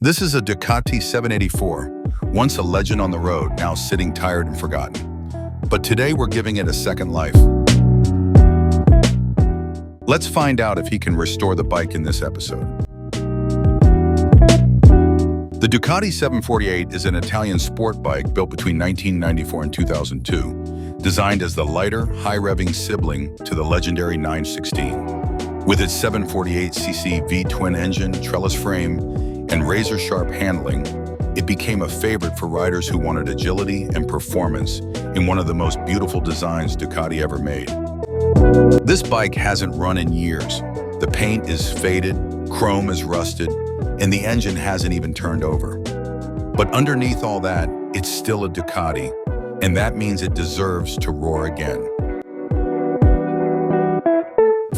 This is a Ducati 784, once a legend on the road, now sitting tired and forgotten. But today we're giving it a second life. Let's find out if he can restore the bike in this episode. The Ducati 748 is an Italian sport bike built between 1994 and 2002, designed as the lighter, high-revving sibling to the legendary 916. With its 748cc V-twin engine, trellis frame, and razor-sharp handling, it became a favorite for riders who wanted agility and performance in one of the most beautiful designs Ducati ever made. This bike hasn't run in years. The paint is faded, chrome is rusted, and the engine hasn't even turned over. But underneath all that, it's still a Ducati, and that means it deserves to roar again.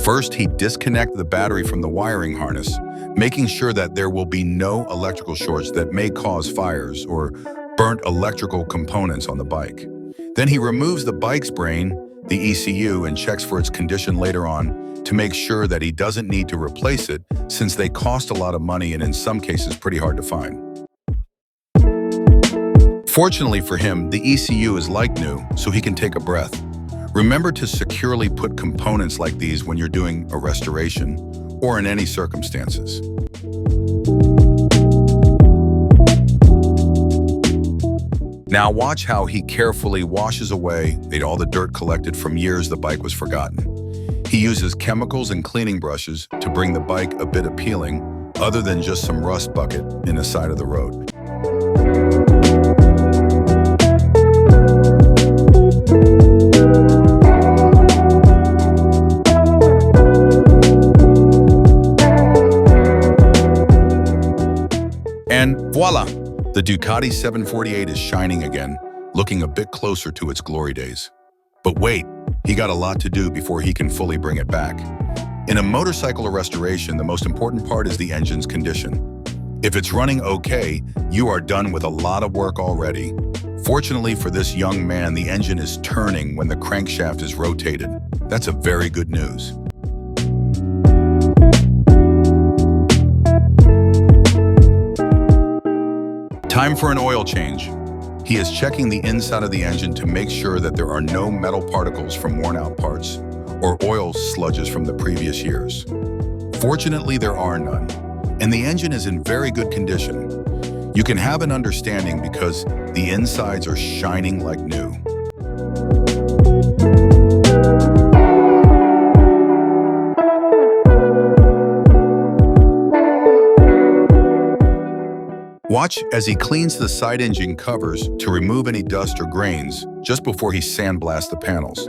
First, he disconnected the battery from the wiring harness, making sure that there will be no electrical shorts that may cause fires or burnt electrical components on the bike. Then he removes the bike's brain, the ECU, and checks for its condition later on to make sure that he doesn't need to replace it, since they cost a lot of money and in some cases pretty hard to find. Fortunately for him, the ECU is like new, so he can take a breath. Remember to securely put components like these when you're doing a restoration or in any circumstances. Now watch how he carefully washes away all the dirt collected from years the bike was forgotten. He uses chemicals and cleaning brushes to bring the bike a bit appealing, other than just some rust bucket in the side of the road. And voila! The Ducati 748 is shining again, looking a bit closer to its glory days. But wait, he got a lot to do before he can fully bring it back. In a motorcycle restoration, the most important part is the engine's condition. If it's running okay, you are done with a lot of work already. Fortunately for this young man, the engine is turning when the crankshaft is rotated. That's a very good news. Time for an oil change. He is checking the inside of the engine to make sure that there are no metal particles from worn-out parts or oil sludges from the previous years. Fortunately, there are none, and the engine is in very good condition. You can have an understanding because the insides are shining like new. Watch as he cleans the side engine covers to remove any dust or grains just before he sandblasts the panels.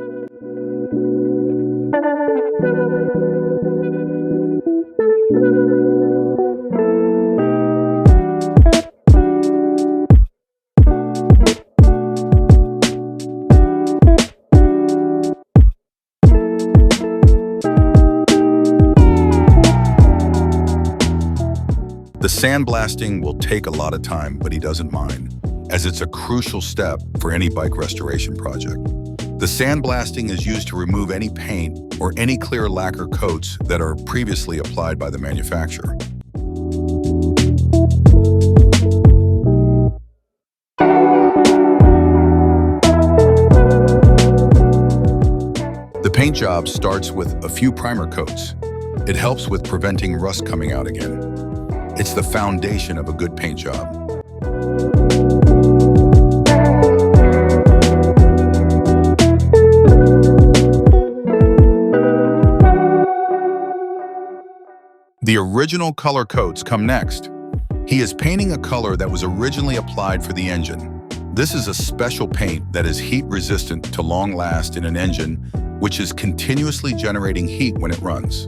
The sandblasting will take a lot of time, but he doesn't mind, as it's a crucial step for any bike restoration project. The sandblasting is used to remove any paint or any clear lacquer coats that are previously applied by the manufacturer. The paint job starts with a few primer coats. It helps with preventing rust coming out again. It's the foundation of a good paint job. The original color coats come next. He is painting a color that was originally applied for the engine. This is a special paint that is heat resistant to long last in an engine which is continuously generating heat when it runs.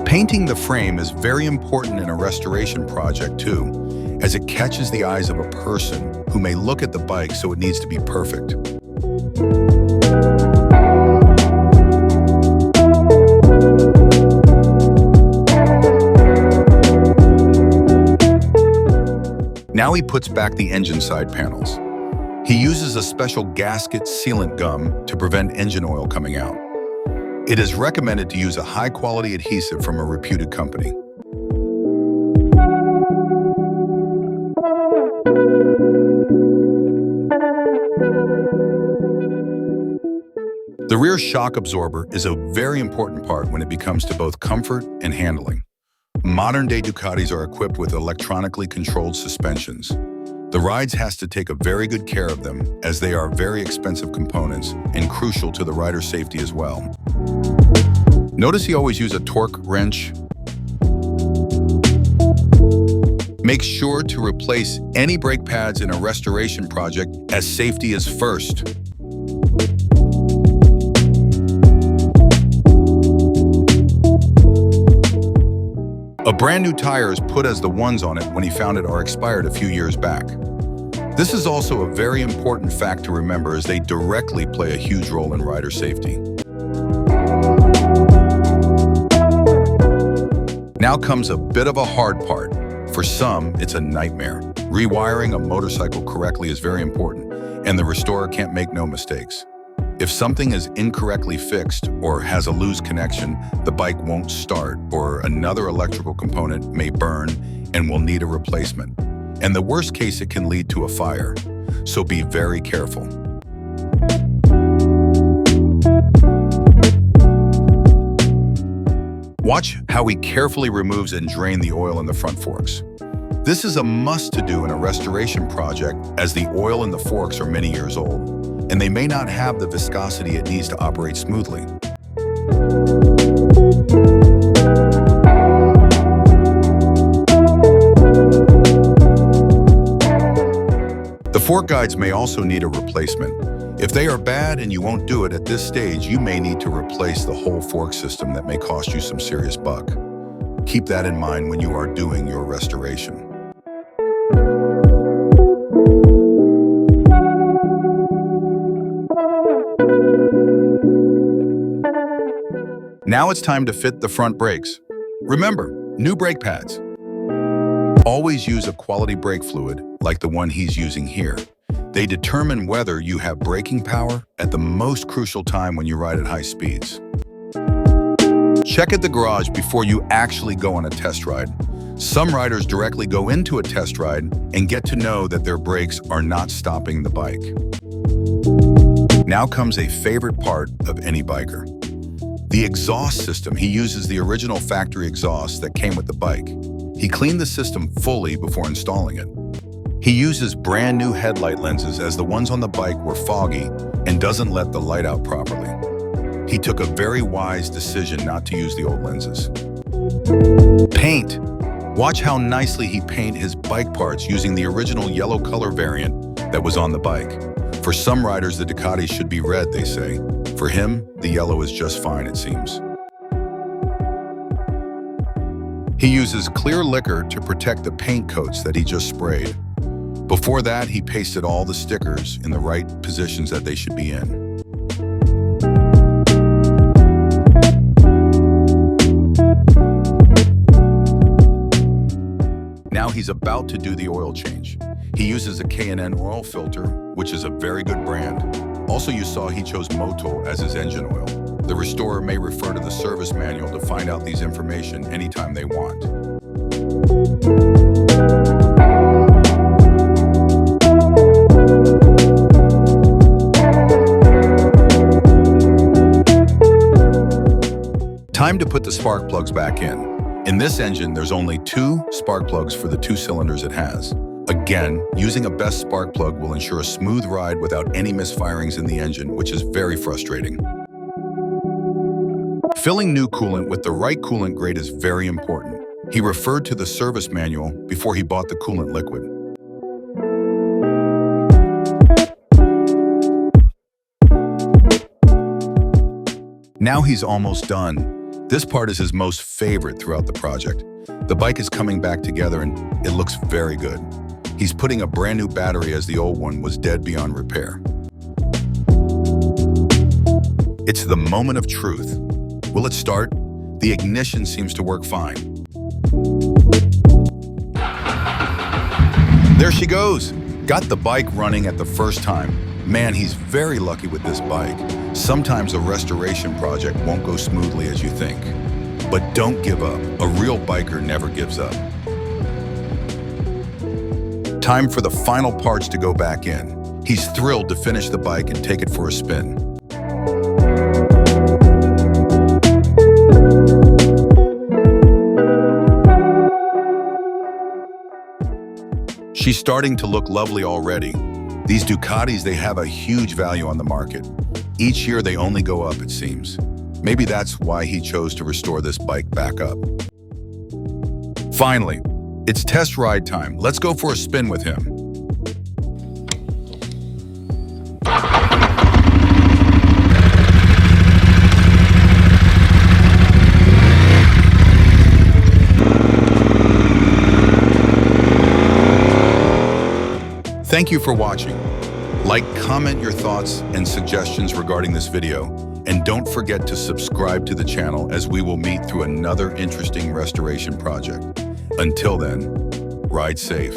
Painting the frame is very important in a restoration project too, as it catches the eyes of a person who may look at the bike so it needs to be perfect. Now he puts back the engine side panels. He uses a special gasket sealant gum to prevent engine oil coming out. It is recommended to use a high-quality adhesive from a reputed company. The rear shock absorber is a very important part when it comes to both comfort and handling. Modern-day Ducatis are equipped with electronically controlled suspensions. The rides has to take a very good care of them, as they are very expensive components and crucial to the rider's safety as well. Notice he always uses a torque wrench. Make sure to replace any brake pads in a restoration project, as safety is first. A brand new tire is put as the ones on it when he found it are expired a few years back. This is also a very important fact to remember, as they directly play a huge role in rider safety. Now comes a bit of a hard part. For some, it's a nightmare. Rewiring a motorcycle correctly is very important, and the restorer can't make no mistakes. If something is incorrectly fixed or has a loose connection, the bike won't start, or another electrical component may burn and will need a replacement. And the worst case, it can lead to a fire. So be very careful. Watch how he carefully removes and drains the oil in the front forks. This is a must to do in a restoration project, as the oil in the forks are many years old, and they may not have the viscosity it needs to operate smoothly. The fork guides may also need a replacement. If they are bad and you won't do it at this stage, you may need to replace the whole fork system. That may cost you some serious buck. Keep that in mind when you are doing your restoration. Now it's time to fit the front brakes. Remember, new brake pads. Always use a quality brake fluid like the one he's using here. They determine whether you have braking power at the most crucial time when you ride at high speeds. Check at the garage before you actually go on a test ride. Some riders directly go into a test ride and get to know that their brakes are not stopping the bike. Now comes a favorite part of any biker. The exhaust system. He uses the original factory exhaust that came with the bike. He cleaned the system fully before installing it. He uses brand new headlight lenses, as the ones on the bike were foggy and doesn't let the light out properly. He took a very wise decision not to use the old lenses. Paint. Watch how nicely he painted his bike parts using the original yellow color variant that was on the bike. For some riders, the Ducati should be red, they say. For him, the yellow is just fine, it seems. He uses clear liquor to protect the paint coats that he just sprayed. Before that, he pasted all the stickers in the right positions that they should be in. Now he's about to do the oil change. He uses a K&N oil filter, which is a very good brand. Also, you saw he chose Motul as his engine oil. The restorer may refer to the service manual to find out these information anytime they want. Time to put the spark plugs back in. In this engine, there's only 2 spark plugs for the 2 cylinders it has. Again, using a best spark plug will ensure a smooth ride without any misfirings in the engine, which is very frustrating. Filling new coolant with the right coolant grade is very important. He referred to the service manual before he bought the coolant liquid. Now he's almost done. This part is his most favorite throughout the project. The bike is coming back together and it looks very good. He's putting a brand new battery, as the old one was dead beyond repair. It's the moment of truth. Will it start? The ignition seems to work fine. There she goes. Got the bike running at the first time. Man, he's very lucky with this bike. Sometimes a restoration project won't go smoothly as you think. But don't give up. A real biker never gives up. Time for the final parts to go back in. He's thrilled to finish the bike and take it for a spin. She's starting to look lovely already. These Ducatis, they have a huge value on the market. Each year they only go up, it seems. Maybe that's why he chose to restore this bike back up. Finally, it's test ride time. Let's go for a spin with him. Thank you for watching. Like, comment your thoughts and suggestions regarding this video, and don't forget to subscribe to the channel as we will meet through another interesting restoration project. Until then, ride safe.